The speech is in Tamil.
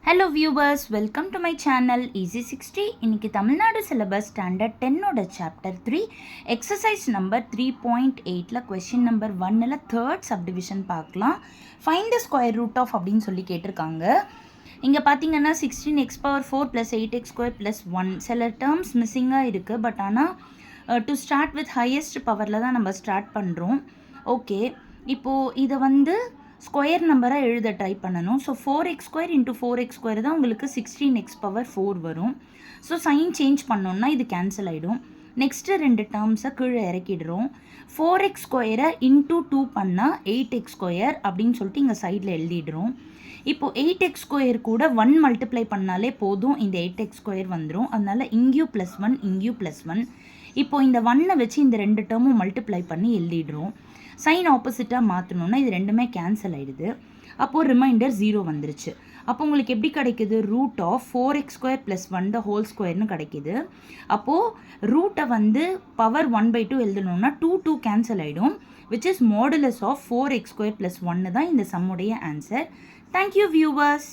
Hello viewers, welcome to my channel Easy 60. இன்னைக்கு தமிழ்நாடு சிலபஸ் ஸ்டாண்டர்ட் 10ஓட சாப்டர் 3 எக்ஸசைஸ் நம்பர் 3.8ல கொஸ்டின் நம்பர் 1ல தேர்ட் சப்டிவிஷன் பார்க்கலாம். Find the square root of அப்படின்னு சொல்லி கேட்டிருக்காங்க. இங்கே பார்த்தீங்கன்னா 16x⁴ + 8x² + 1 சில டேர்ம்ஸ் மிஸ்ஸிங்காக இருக்குது. பட் ஆனால் டு ஸ்டார்ட் வித் ஹையஸ்ட் பவரில் தான் நம்ம ஸ்டார்ட் பண்ணுறோம். ஓகே, இப்போது இதை ஸ்கொயர் நம்பராக எழுத ட்ரை பண்ணணும். ஸோ 4x² × 4x² தான் உங்களுக்கு 16x⁴ வரும். ஸோ சைன் சேஞ்ச் பண்ணோன்னா இது கேன்சல் ஆகிடும். நெக்ஸ்ட்டு 2 டேர்ம்ஸை கீழே இறக்கிடுறோம். 4x² × 2 பண்ணால் 8x² அப்படின்னு சொல்லிட்டு இங்கே சைடில் எழுதிடுறோம். இப்போது 8x² கூட 1 மல்டிப்ளை பண்ணாலே போதும், இந்த 8x² வந்துடும். அதனால் இங்கேயும் +1 இங்கேயும் +1. இப்போது இந்த 1 வச்சு இந்த 2 டேர்மும் மல்டிப்ளை பண்ணி எழுதிடுறோம். சைன் ஆப்போசிட்டாக மாற்றணுன்னா இது ரெண்டுமே கேன்சல் ஆகிடுது. அப்போது ரிமைண்டர் 0 வந்துருச்சு. அப்போ உங்களுக்கு எப்படி கிடைக்குது? √4x² + 1² கிடைக்கிது. அப்போது ரூட்டை பவர் 1/2 எழுதணுன்னா 2 கேன்சல் ஆகிடும். Which is modulus of 4x² + 1 தான் இந்த சம்முடைய ஆன்சர். Thank you viewers.